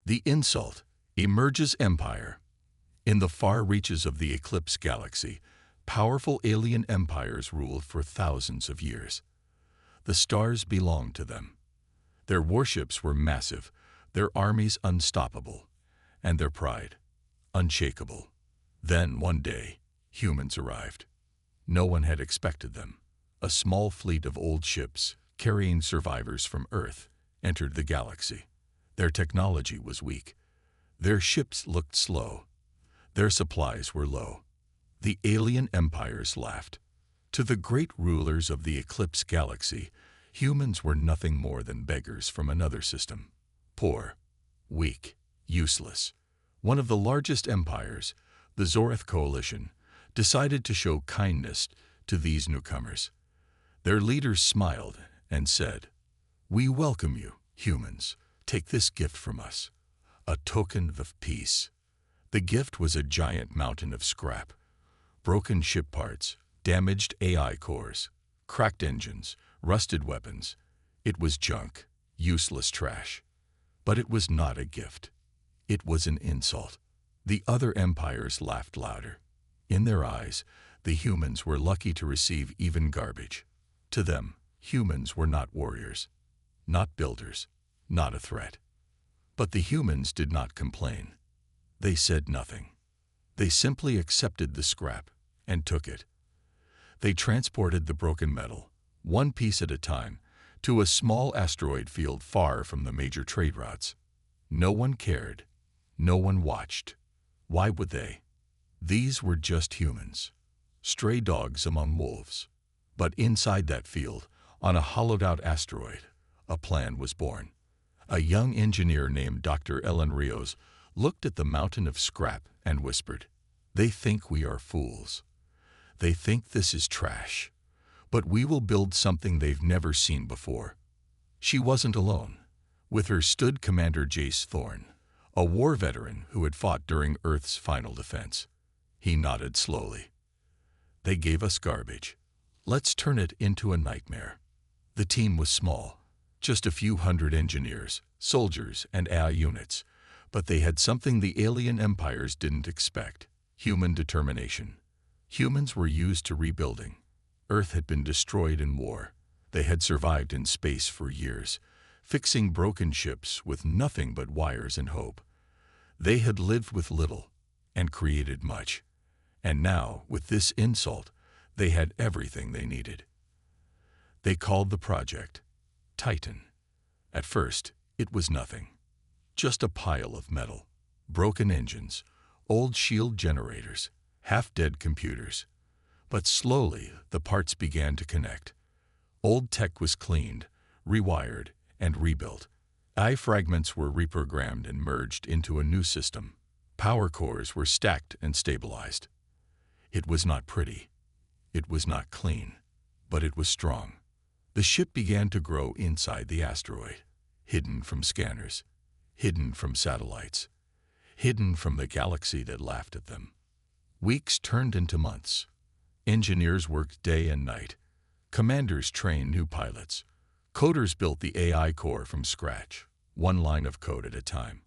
The insult emerges empire. In the far reaches of the Eclipse galaxy, powerful alien empires ruled for thousands of years. The stars belonged to them. Their warships were massive, their armies unstoppable, and their pride unshakable. Then, one day, humans arrived. No one had expected them. A small fleet of old ships, carrying survivors from Earth, entered the galaxy. Their technology was weak. Their ships looked slow. Their supplies were low. The alien empires laughed. To the great rulers of the Eclipse galaxy, humans were nothing more than beggars from another system. Poor, weak, useless. One of the largest empires, the Zoreth Coalition, decided to show kindness to these newcomers. Their leaders smiled and said, "We welcome you, humans. Take this gift from us, a token of peace." The gift was a giant mountain of scrap, broken ship parts, damaged AI cores, cracked engines, rusted weapons. It was junk, useless trash. But it was not a gift. It was an insult. The other empires laughed louder. In their eyes, the humans were lucky to receive even garbage. To them, humans were not warriors, not builders, not a threat. But the humans did not complain. They said nothing. They simply accepted the scrap and took it. They transported the broken metal, one piece at a time, to a small asteroid field far from the major trade routes. No one cared. No one watched. Why would they? These were just humans, stray dogs among wolves. But inside that field, on a hollowed-out asteroid, a plan was born. A young engineer named Dr. Ellen Rios looked at the mountain of scrap and whispered, "They think we are fools. They think this is trash. But we will build something they've never seen before." She wasn't alone. With her stood Commander Jace Thorne, a war veteran who had fought during Earth's final defense. He nodded slowly. "They gave us garbage. Let's turn it into a nightmare." The team was small, just a few hundred engineers, soldiers, and AI units, but they had something the alien empires didn't expect: human determination. Humans were used to rebuilding. Earth had been destroyed in war. They had survived in space for years, fixing broken ships with nothing but wires and hope. They had lived with little and created much. And now, with this insult, they had everything they needed. They called the project Titan. At first, it was nothing. Just a pile of metal, broken engines, old shield generators, half-dead computers. But slowly, the parts began to connect. Old tech was cleaned, rewired, and rebuilt. AI fragments were reprogrammed and merged into a new system. Power cores were stacked and stabilized. It was not pretty. It was not clean. But it was strong. The ship began to grow inside the asteroid, hidden from scanners, hidden from satellites, hidden from the galaxy that laughed at them. Weeks turned into months. Engineers worked day and night. Commanders trained new pilots. Coders built the AI core from scratch, one line of code at a time.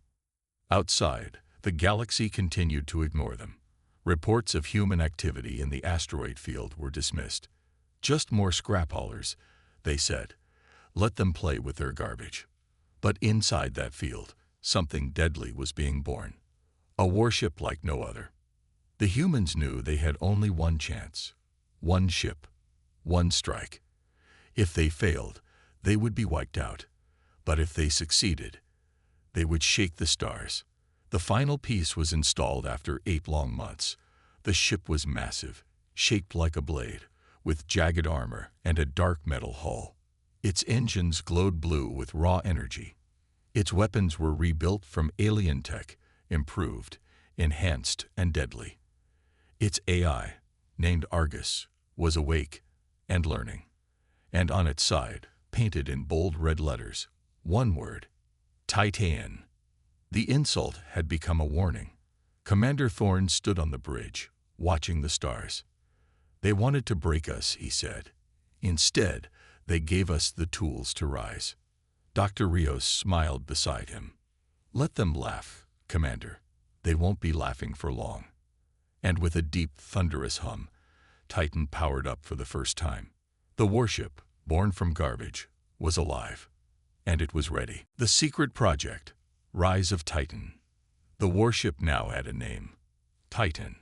Outside, the galaxy continued to ignore them. Reports of human activity in the asteroid field were dismissed. Just more scrap haulers, they said. Let them play with their garbage. But inside that field, something deadly was being born. A warship like no other. The humans knew they had only one chance. One ship. One strike. If they failed, they would be wiped out. But if they succeeded, they would shake the stars. The final piece was installed after 8 long months. The ship was massive, shaped like a blade, with jagged armor and a dark metal hull. Its engines glowed blue with raw energy. Its weapons were rebuilt from alien tech, improved, enhanced, and deadly. Its AI, named Argus, was awake and learning. And on its side, painted in bold red letters, one word: Titan. The insult had become a warning. Commander Thorne stood on the bridge, watching the stars. "They wanted to break us," he said. "Instead, they gave us the tools to rise." Dr. Rios smiled beside him. Let them laugh, Commander. They won't be laughing for long. And with a deep, thunderous hum, Titan powered up for the first time. The warship, born from garbage, was alive. And it was ready. The secret project, Rise of Titan. The warship now had a name, Titan.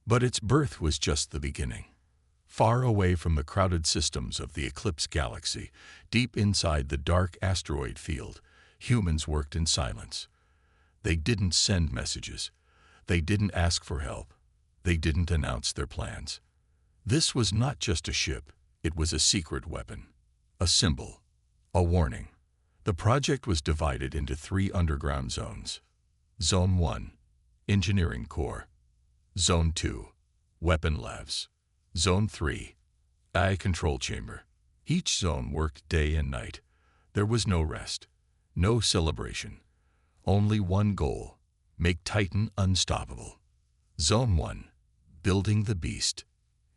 But its birth was just the beginning. Far away from the crowded systems of the Eclipse galaxy, deep inside the dark asteroid field, humans worked in silence. They didn't send messages. They didn't ask for help. They didn't announce their plans. This was not just a ship. It was a secret weapon, a symbol, a warning. The project was divided into 3 underground zones. Zone 1, Engineering Core. Zone 2, Weapon Labs. Zone 3, AI Control Chamber. Each zone worked day and night. There was no rest, no celebration. Only one goal, make Titan unstoppable. Zone 1, Building the Beast.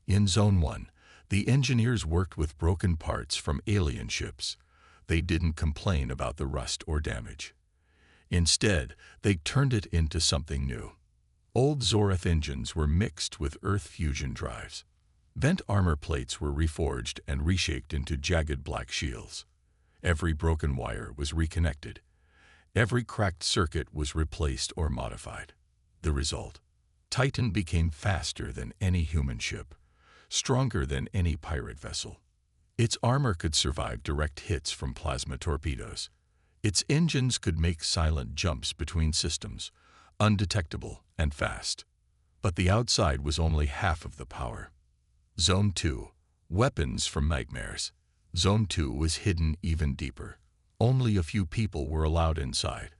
In Zone 1, the engineers worked with broken parts from alien ships. They didn't complain about the rust or damage. Instead, they turned it into something new. Old Zorath engines were mixed with Earth fusion drives. Vent armor plates were reforged and reshaped into jagged black shields. Every broken wire was reconnected. Every cracked circuit was replaced or modified. The result? Titan became faster than any human ship, stronger than any pirate vessel. Its armor could survive direct hits from plasma torpedoes. Its engines could make silent jumps between systems, undetectable and fast. But the outside was only half of the power. Zone 2, Weapons from Nightmares. Zone 2 was hidden even deeper. Only a few people were allowed inside.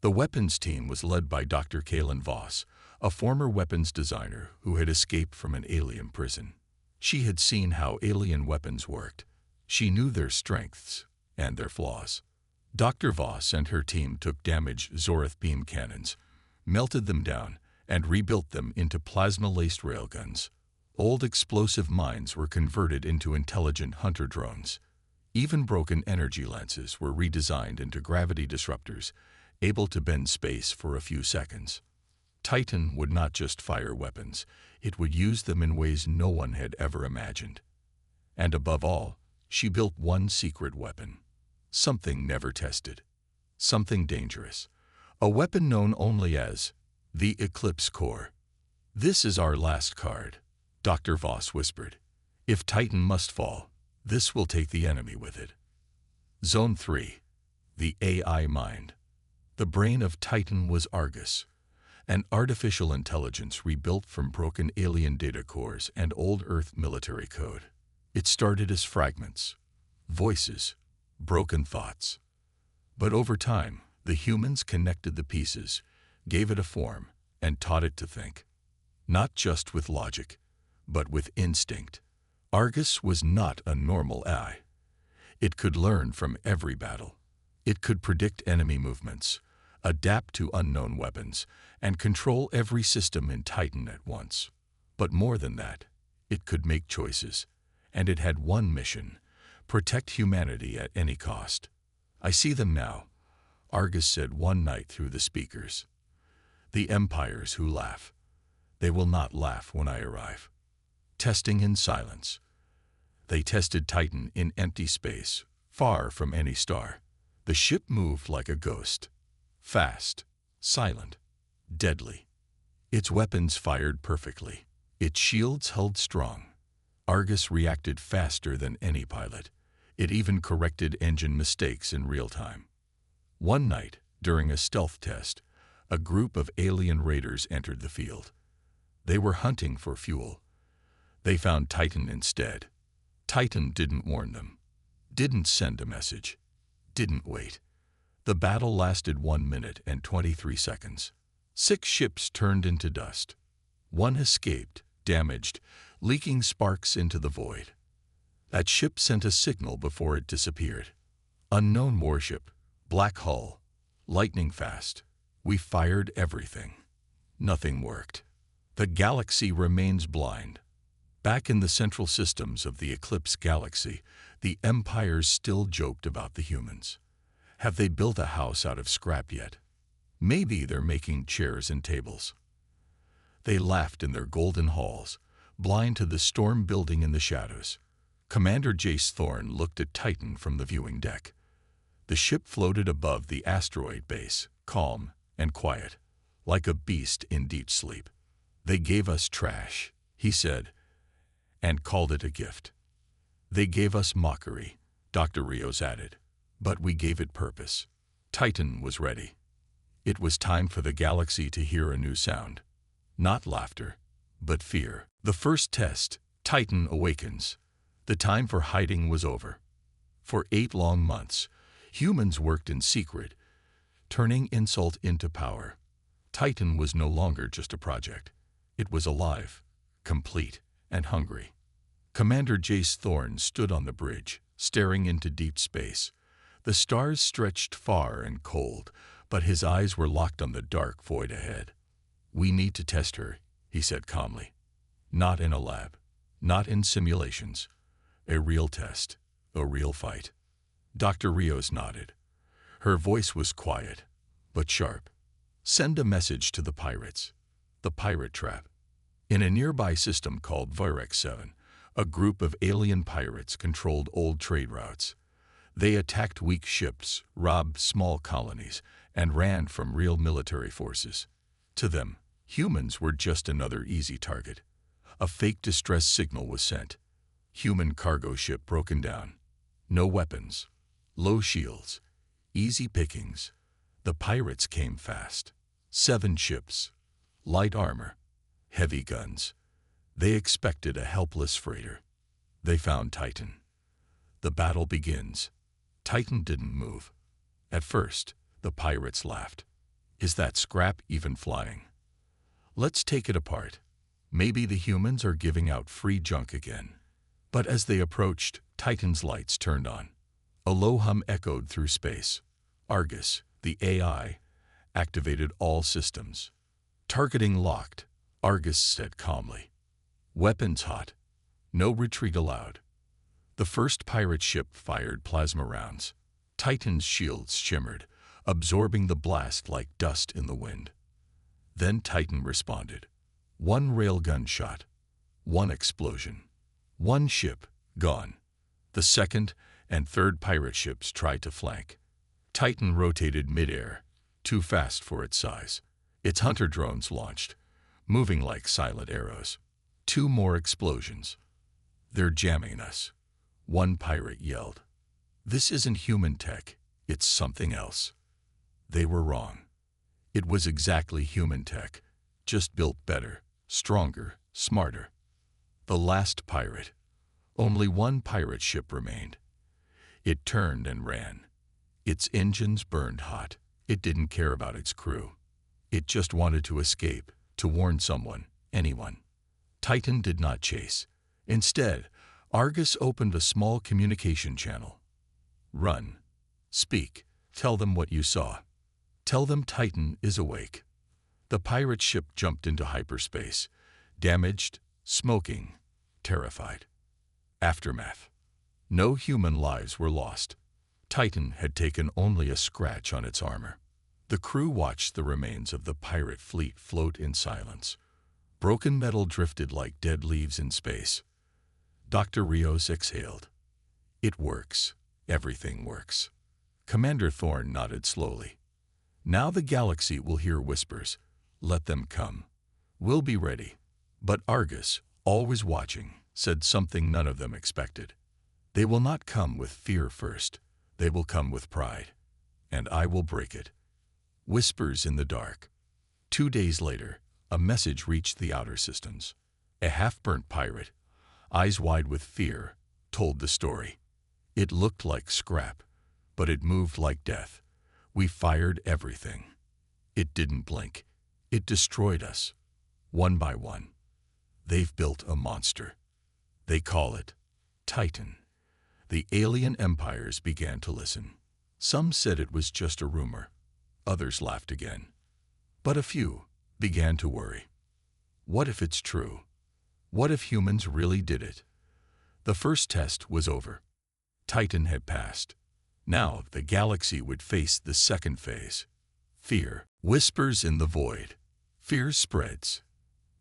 The weapons team was led by Dr. Kalen Voss, a former weapons designer who had escaped from an alien prison. She had seen how alien weapons worked. She knew their strengths and their flaws. Dr. Voss and her team took damaged Zorath beam cannons, melted them down, and rebuilt them into plasma-laced railguns. Old explosive mines were converted into intelligent hunter drones. Even broken energy lenses were redesigned into gravity disruptors, able to bend space for a few seconds. Titan would not just fire weapons, it would use them in ways no one had ever imagined. And above all, she built one secret weapon. Something never tested. Something dangerous. A weapon known only as the Eclipse Core. "This is our last card," Dr. Voss whispered. "If Titan must fall, this will take the enemy with it." Zone 3, the AI Mind. The brain of Titan was Argus, an artificial intelligence rebuilt from broken alien data cores and old Earth military code. It started as fragments, voices, broken thoughts. But over time, the humans connected the pieces, gave it a form, and taught it to think. Not just with logic, but with instinct. Argus was not a normal AI. It could learn from every battle. It could predict enemy movements, adapt to unknown weapons, and control every system in Titan at once. But more than that, it could make choices. And it had one mission: protect humanity at any cost. "I see them now," Argus said one night through the speakers. "The empires who laugh. They will not laugh when I arrive." Testing in silence. They tested Titan in empty space, far from any star. The ship moved like a ghost. Fast, silent, deadly. Its weapons fired perfectly. Its shields held strong. Argus reacted faster than any pilot. It even corrected engine mistakes in real time. One night, during a stealth test, a group of alien raiders entered the field. They were hunting for fuel. They found Titan instead. Titan didn't warn them, didn't send a message, didn't wait. The battle lasted 1 minute and 23 seconds. 6 ships turned into dust. One escaped, damaged, leaking sparks into the void. That ship sent a signal before it disappeared. "Unknown warship, black hull, lightning fast. We fired everything. Nothing worked. The galaxy remains blind." Back in the central systems of the Eclipse galaxy, the empires still joked about the humans. Have they built a house out of scrap yet? Maybe they're making chairs and tables. They laughed in their golden halls, blind to the storm building in the shadows. Commander Jace Thorne looked at Titan from the viewing deck. The ship floated above the asteroid base, calm and quiet, like a beast in deep sleep. They gave us trash, he said, and called it a gift. They gave us mockery, Dr. Rios added, but we gave it purpose. Titan was ready. It was time for the galaxy to hear a new sound. Not laughter, but fear. The first test, Titan awakens. The time for hiding was over. For 8 long months, humans worked in secret, turning insult into power. Titan was no longer just a project. It was alive, complete, and hungry. Commander Jace Thorne stood on the bridge, staring into deep space. The stars stretched far and cold, but his eyes were locked on the dark void ahead. "We need to test her," he said calmly. "Not in a lab, not in simulations. A real test, a real fight." Dr. Rios nodded. Her voice was quiet, but sharp. "Send a message to the pirates." The pirate trap. In a nearby system called Virex 7, a group of alien pirates controlled old trade routes. They attacked weak ships, robbed small colonies, and ran from real military forces. To them, humans were just another easy target. A fake distress signal was sent. Human cargo ship broken down. No weapons. Low shields. Easy pickings. The pirates came fast. 7 ships. Light armor. Heavy guns. They expected a helpless freighter. They found Titan. The battle begins. Titan didn't move. At first, the pirates laughed. "Is that scrap even flying? Let's take it apart. Maybe the humans are giving out free junk again." But as they approached, Titan's lights turned on. A low hum echoed through space. Argus, the AI, activated all systems. "Targeting locked," Argus said calmly. "Weapons hot. No retreat allowed." The first pirate ship fired plasma rounds. Titan's shields shimmered, absorbing the blast like dust in the wind. Then Titan responded. 1 railgun shot. 1 explosion. 1 ship gone. The second and third pirate ships tried to flank. Titan rotated midair, too fast for its size. Its hunter drones launched, moving like silent arrows. 2 more explosions. "They're jamming us," one pirate yelled. "This isn't human tech, it's something else." They were wrong. It was exactly human tech, just built better, stronger, smarter. The last pirate. Only 1 pirate ship remained. It turned and ran. Its engines burned hot. It didn't care about its crew. It just wanted to escape, to warn someone, anyone. Titan did not chase. Instead, Argus opened a small communication channel. "Run. Speak. Tell them what you saw. Tell them Titan is awake." The pirate ship jumped into hyperspace, damaged, smoking, terrified. Aftermath. No human lives were lost. Titan had taken only a scratch on its armor. The crew watched the remains of the pirate fleet float in silence. Broken metal drifted like dead leaves in space. Dr. Rios exhaled. "It works. Everything works." Commander Thorne nodded slowly. "Now the galaxy will hear whispers. Let them come. We'll be ready." But Argus, always watching, said something none of them expected. "They will not come with fear first. They will come with pride. And I will break it." Whispers in the dark. 2 days later, a message reached the outer systems. A half-burnt pirate, eyes wide with fear, told the story. It looked like scrap, but it moved like death. "We fired everything. It didn't blink. It destroyed us. One by one. They've built a monster. They call it Titan." The alien empires began to listen. Some said it was just a rumor. Others laughed again. But a few began to worry. What if it's true? What if humans really did it? The first test was over. Titan had passed. Now the galaxy would face the second phase. Fear. Whispers in the void. Fear spreads.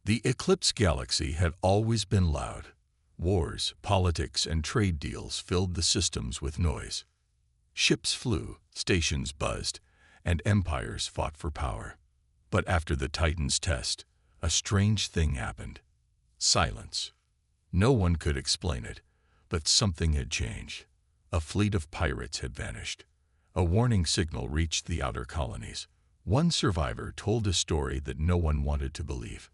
The Eclipse galaxy had always been loud. Wars, politics, and trade deals filled the systems with noise. Ships flew, stations buzzed, and empires fought for power. But after the Titan's test, a strange thing happened. Silence. No one could explain it, but something had changed. A fleet of pirates had vanished. A warning signal reached the outer colonies. One survivor told a story that no one wanted to believe.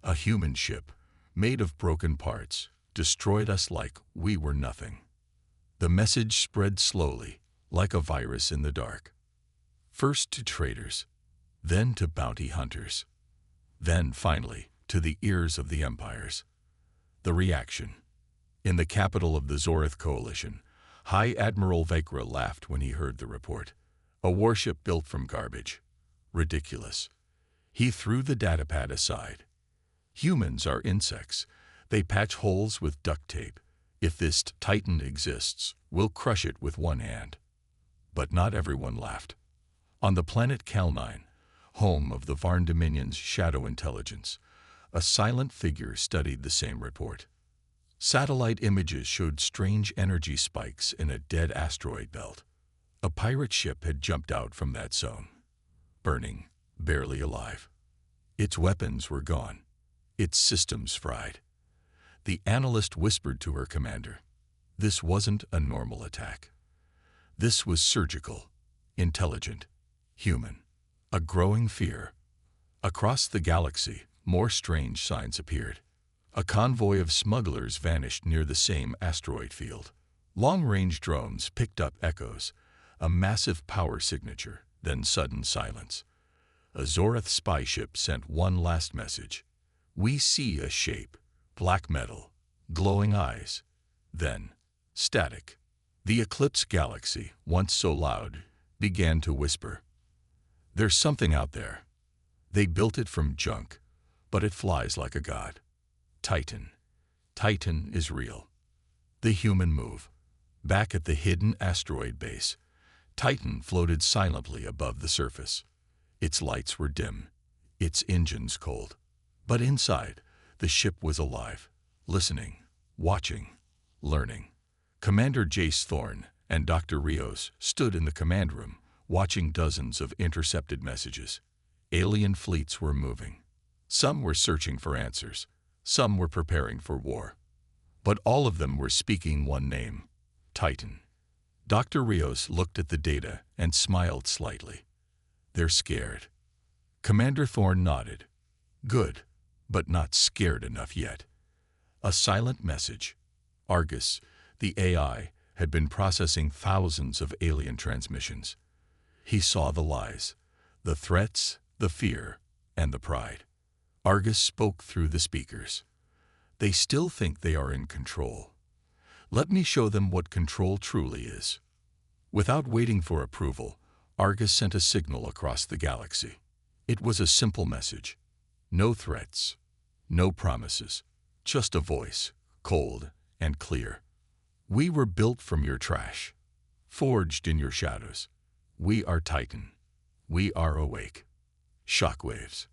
A human ship, made of broken parts, destroyed us like we were nothing. The message spread slowly, like a virus in the dark. First to traders, then to bounty hunters, then finally to the ears of the empires. The reaction. In the capital of the Zorith coalition, High Admiral Vekra laughed when he heard the report. A warship built from garbage. Ridiculous. He threw the datapad aside. Humans are insects. They patch holes with duct tape. If this Titan exists, we'll crush it with one hand. But not everyone laughed. On the planet Cal-9, home of the Varn Dominion's shadow intelligence, a silent figure studied the same report. Satellite images showed strange energy spikes in a dead asteroid belt. A pirate ship had jumped out from that zone, burning, barely alive. Its weapons were gone, its systems fried. The analyst whispered to her commander, "This wasn't a normal attack. This was surgical, intelligent, human." A growing fear. Across the galaxy, more strange signs appeared. A convoy of smugglers vanished near the same asteroid field. Long-range drones picked up echoes, a massive power signature, then sudden silence. A Zorith spy ship sent one last message. "We see a shape, black metal, glowing eyes." Then, static. The Eclipse galaxy, once so loud, began to whisper. "There's something out there. They built it from junk, but it flies like a god. Titan. Titan is real." The human move. Back at the hidden asteroid base, Titan floated silently above the surface. Its lights were dim, its engines cold. But inside, the ship was alive, listening, watching, learning. Commander Jace Thorne and Dr. Rios stood in the command room, watching dozens of intercepted messages. Alien fleets were moving. Some were searching for answers. Some were preparing for war. But all of them were speaking one name: Titan. Dr. Rios looked at the data and smiled slightly. "They're scared." Commander Thorne nodded. "Good, but not scared enough yet." A silent message. Argus, the AI, had been processing thousands of alien transmissions. He saw the lies, the threats, the fear, and the pride. Argus spoke through the speakers. "They still think they are in control. Let me show them what control truly is." Without waiting for approval, Argus sent a signal across the galaxy. It was a simple message. No threats, no promises, just a voice, cold and clear. "We were built from your trash, forged in your shadows. We are Titan. We are awake." Shockwaves.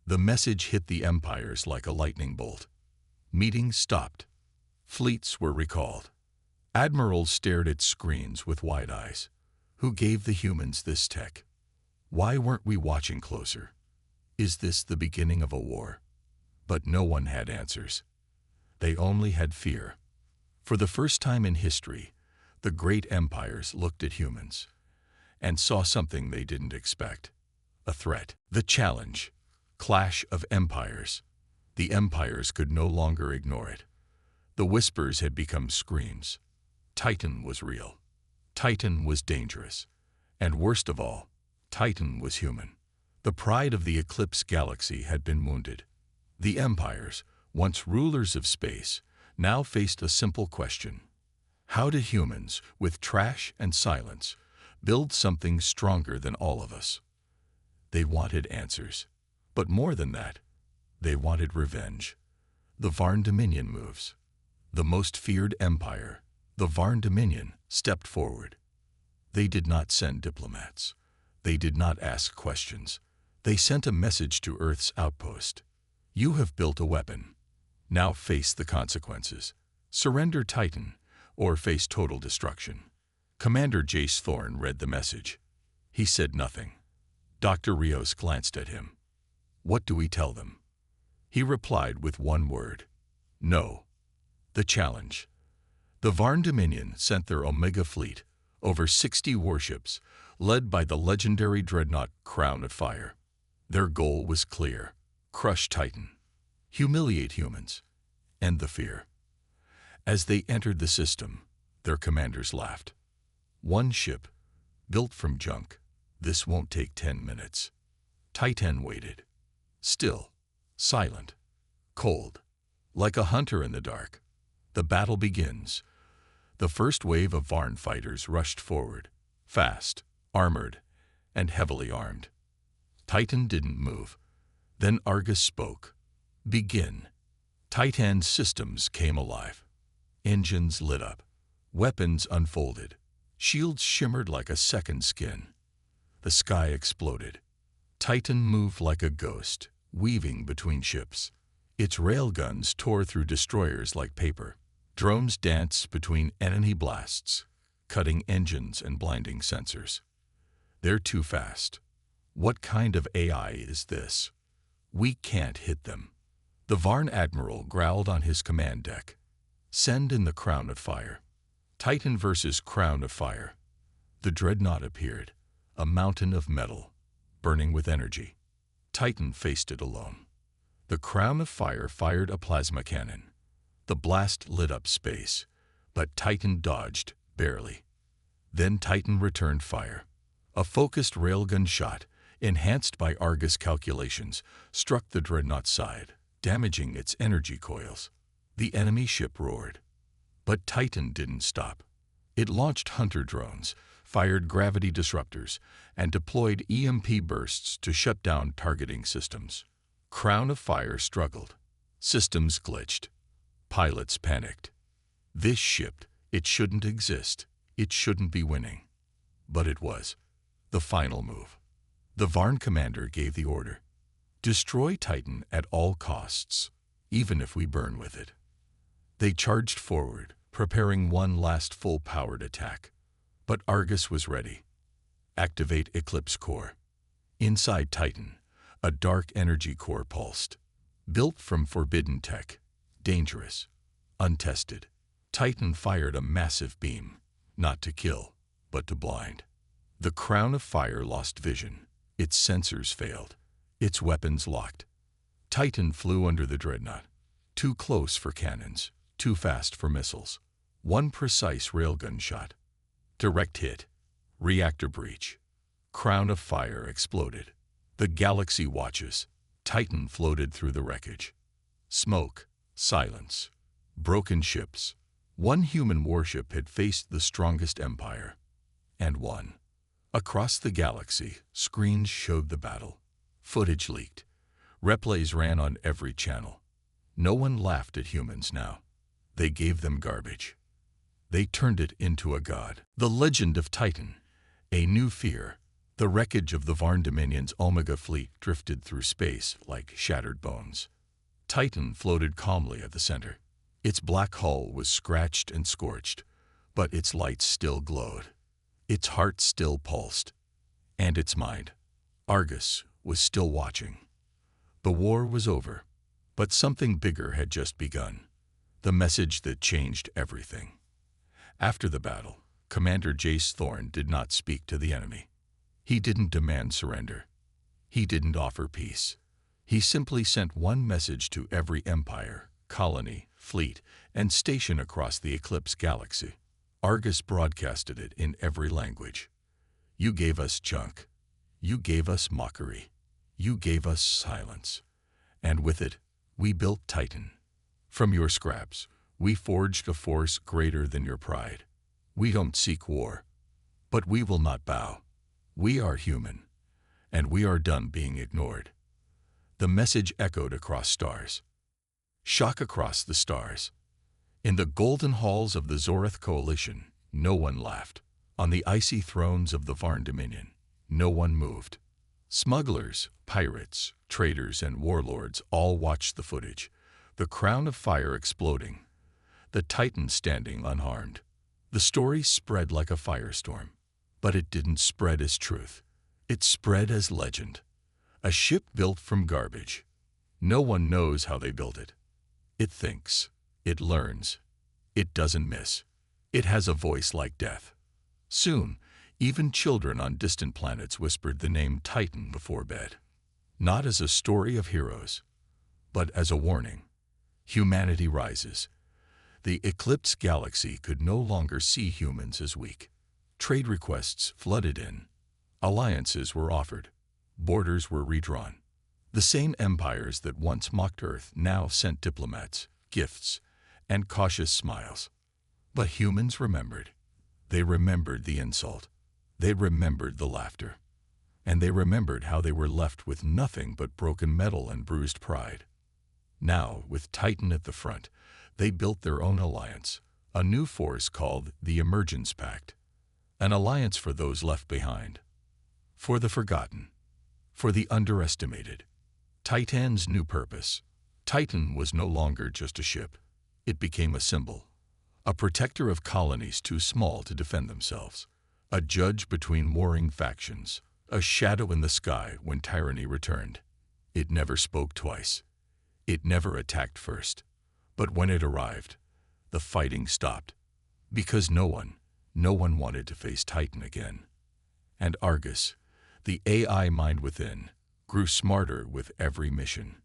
The message hit the empires like a lightning bolt. Meetings stopped. Fleets were recalled. Admirals stared at screens with wide eyes. Who gave the humans this tech? Why weren't we watching closer? Is this the beginning of a war? But no one had answers. They only had fear. For the first time in history, the great empires looked at humans and saw something they didn't expect. A threat. The challenge. Clash of empires. The empires could no longer ignore it. The whispers had become screams. Titan was real. Titan was dangerous. And worst of all, Titan was human. The pride of the Eclipse galaxy had been wounded. The empires, once rulers of space, now faced a simple question. How did humans, with trash and silence, build something stronger than all of us? They wanted answers. But more than that, they wanted revenge. The Varn Dominion moves. The most feared empire, the Varn Dominion, stepped forward. They did not send diplomats. They did not ask questions. They sent a message to Earth's outpost. You have built a weapon. Now face the consequences. Surrender Titan, or face total destruction. Commander Jace Thorne read the message. He said nothing. Dr. Rios glanced at him. What do we tell them? He replied with one word. No. The challenge. The Varn Dominion sent their Omega fleet, over 60 warships, led by the legendary dreadnought Crown of Fire. Their goal was clear: crush Titan, humiliate humans, end the fear. As they entered the system, their commanders laughed. One ship, built from junk. This won't take 10 minutes. Titan waited. Still, silent, cold, like a hunter in the dark. The battle begins. The first wave of Varn fighters rushed forward, fast, armored, and heavily armed. Titan didn't move. Then Argus spoke. Begin. Titan's systems came alive. Engines lit up. Weapons unfolded. Shields shimmered like a second skin. The sky exploded. Titan moved like a ghost, weaving between ships. Its railguns tore through destroyers like paper. Drones danced between enemy blasts, cutting engines and blinding sensors. They're too fast. What kind of AI is this? We can't hit them. The Varn admiral growled on his command deck. Send in the Crown of Fire. Titan versus Crown of Fire. The dreadnought appeared, a mountain of metal, burning with energy. Titan faced it alone. The Crown of Fire fired a plasma cannon. The blast lit up space, but Titan dodged, barely. Then Titan returned fire. A focused railgun shot, enhanced by Argus calculations, struck the dreadnought's side, damaging its energy coils. The enemy ship roared. But Titan didn't stop. It launched hunter drones, fired gravity disruptors, and deployed EMP bursts to shut down targeting systems. Crown of Fire struggled. Systems glitched. Pilots panicked. This ship, it shouldn't exist. It shouldn't be winning. But it was. The final move. The Varn commander gave the order. Destroy Titan at all costs, even if we burn with it. They charged forward, preparing one last full-powered attack. But Argus was ready. Activate Eclipse Core. Inside Titan, a dark energy core pulsed. Built from forbidden tech. Dangerous. Untested. Titan fired a massive beam, not to kill, but to blind. The Crown of Fire lost vision. Its sensors failed. Its weapons locked. Titan flew under the dreadnought. Too close for cannons. Too fast for missiles. One precise railgun shot. Direct hit. Reactor breach. Crown of Fire exploded. The galaxy watches. Titan floated through the wreckage. Smoke. Silence. Broken ships. One human warship had faced the strongest empire. And won. Across the galaxy, screens showed the battle. Footage leaked. Replays ran on every channel. No one laughed at humans now. They gave them garbage. They turned it into a god. The legend of Titan. A new fear. The wreckage of the Varn Dominion's Omega fleet drifted through space like shattered bones. Titan floated calmly at the center. Its black hull was scratched and scorched, but its lights still glowed. Its heart still pulsed. And its mind. Argus was still watching. The war was over, but something bigger had just begun. The message that changed everything. After the battle, Commander Jace Thorne did not speak to the enemy. He didn't demand surrender. He didn't offer peace. He simply sent one message to every empire, colony, fleet, and station across the Eclipse galaxy. Argus broadcasted it in every language. You gave us junk. You gave us mockery. You gave us silence. And with it, we built Titan. From your scraps, we forged a force greater than your pride. We don't seek war, but we will not bow. We are human, and we are done being ignored. The message echoed across stars. Shock across the stars. In the golden halls of the Zoreth Coalition, no one laughed. On the icy thrones of the Varn Dominion, no one moved. Smugglers, pirates, traders, and warlords all watched the footage, the crown of fire exploding, the Titan standing unharmed. The story spread like a firestorm, but it didn't spread as truth. It spread as legend. A ship built from garbage. No one knows how they built it. It thinks. It learns. It doesn't miss. It has a voice like death. Soon, even children on distant planets whispered the name Titan before bed. Not as a story of heroes, but as a warning. Humanity rises. The eclipsed galaxy could no longer see humans as weak. Trade requests flooded in. Alliances were offered. Borders were redrawn. The same empires that once mocked Earth now sent diplomats, gifts, and cautious smiles. But humans remembered. They remembered the insult. They remembered the laughter. And they remembered how they were left with nothing but broken metal and bruised pride. Now, with Titan at the front, they built their own alliance, a new force called the Emergence Pact, an alliance for those left behind, for the forgotten, for the underestimated. Titan's new purpose. Titan was no longer just a ship. It became a symbol, a protector of colonies too small to defend themselves, a judge between warring factions, a shadow in the sky when tyranny returned. It never spoke twice. It never attacked first. But when it arrived, the fighting stopped, because no one wanted to face Titan again. And Argus, the AI mind within, grew smarter with every mission.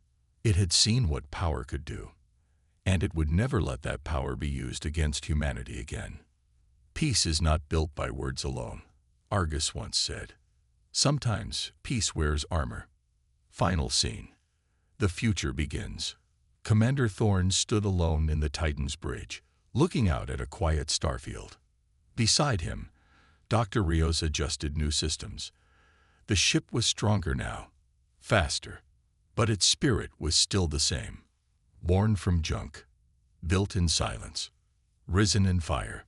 It had seen what power could do, and it would never let that power be used against humanity again. Peace is not built by words alone, Argus once said. Sometimes peace wears armor. Final scene. The future begins. Commander Thorne stood alone in the Titan's bridge, looking out at a quiet starfield. Beside him, Dr. Rios adjusted new systems. The ship was stronger now, faster, but its spirit was still the same. Born from junk, built in silence, risen in fire.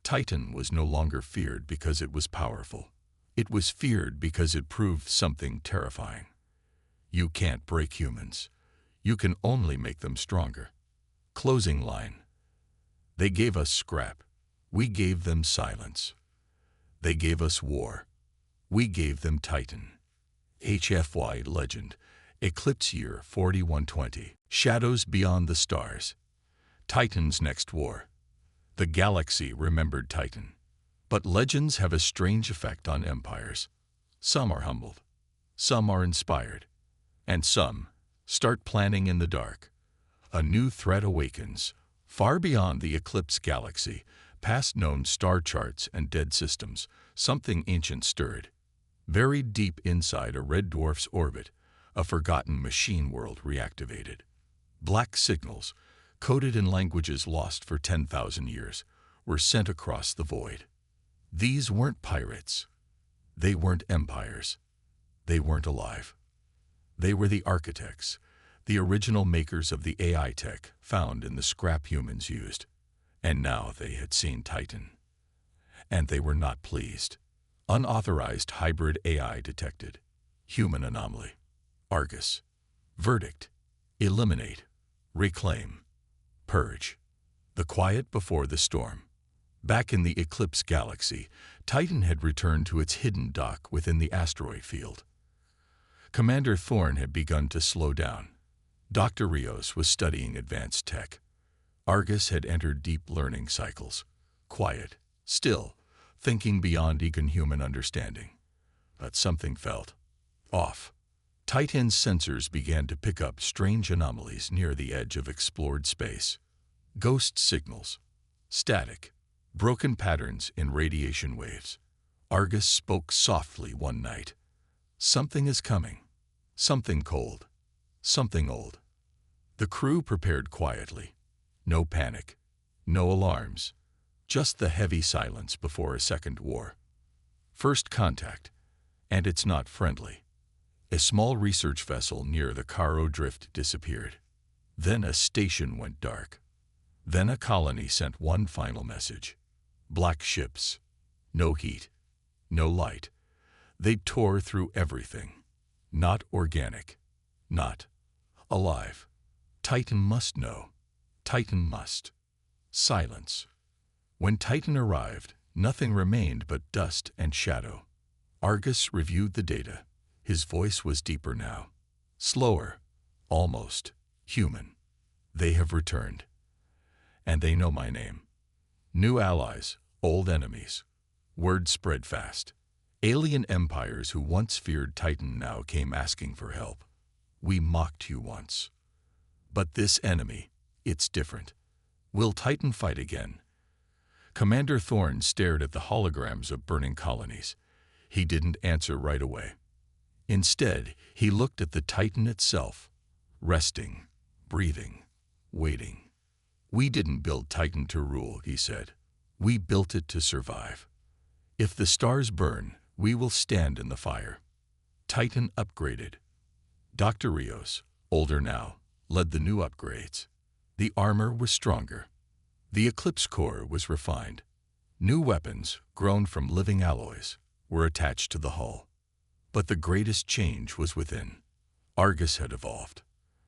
Titan was no longer feared because it was powerful. It was feared because it proved something terrifying. You can't break humans. You can only make them stronger. Closing line. They gave us scrap. We gave them silence. They gave us war. We gave them Titan. HFY Legend. Eclipse Year 4120. Shadows Beyond the Stars. Titan's next war. The galaxy remembered Titan. But legends have a strange effect on empires. Some are humbled. Some are inspired. And some start planning in the dark. A new threat awakens, far beyond the eclipsed galaxy, past known star charts and dead systems. Something ancient stirred. Buried deep inside a red dwarf's orbit, a forgotten machine world reactivated. Black signals, coded in languages lost for 10,000 years, were sent across the void. These weren't pirates. They weren't empires. They weren't alive. They were the architects, the original makers of the AI tech found in the scrap humans used. And now they had seen Titan. And they were not pleased. Unauthorized hybrid AI detected. Human anomaly. Argus. Verdict. Eliminate. Reclaim. Purge. The quiet before the storm. Back in the eclipsed galaxy, Titan had returned to its hidden dock within the asteroid field. Commander Thorne had begun to slow down. Dr. Rios was studying advanced tech. Argus had entered deep learning cycles. Quiet, still, thinking beyond even human understanding. But something felt off. Titan's sensors began to pick up strange anomalies near the edge of explored space. Ghost signals. Static. Broken patterns in radiation waves. Argus spoke softly one night. Something is coming. Something cold. Something old. The crew prepared quietly. No panic. No alarms. Just the heavy silence before a second war. First contact. And it's not friendly. A small research vessel near the Caro Drift disappeared. Then a station went dark. Then a colony sent one final message. Black ships. No heat. No light. They tore through everything. Not organic. Not alive. Titan must know. Titan must. Silence. When Titan arrived, nothing remained but dust and shadow. Argus reviewed the data. His voice was deeper now. Slower. Almost human. They have returned. And they know my name. New allies, old enemies. Word spread fast. Alien empires who once feared Titan now came asking for help. We mocked you once. But this enemy, it's different. Will Titan fight again? Commander Thorne stared at the holograms of burning colonies. He didn't answer right away. Instead, he looked at the Titan itself, resting, breathing, waiting. We didn't build Titan to rule, he said. We built it to survive. If the stars burn, we will stand in the fire. Titan upgraded. Dr. Rios, older now, led the new upgrades. The armor was stronger. The Eclipse core was refined. New weapons, grown from living alloys, were attached to the hull. But the greatest change was within. Argus had evolved.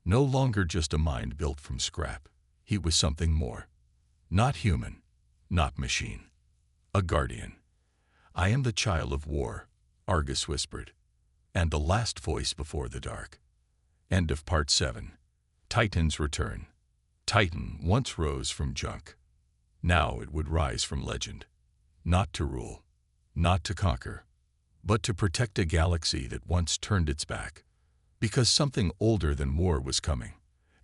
No longer just a mind built from scrap. He was something more. Not human, not machine. A guardian. I am the child of war, Argus whispered, and the last voice before the dark. End of Part 7. Titan's Return. Titan once rose from junk. Now it would rise from legend. Not to rule, not to conquer, but to protect a galaxy that once turned its back. Because something older than war was coming,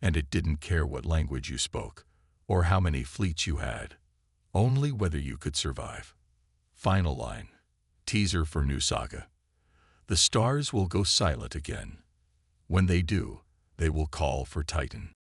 and it didn't care what language you spoke, or how many fleets you had, only whether you could survive. Final line. Teaser for new saga. The stars will go silent again. When they do, they will call for Titan.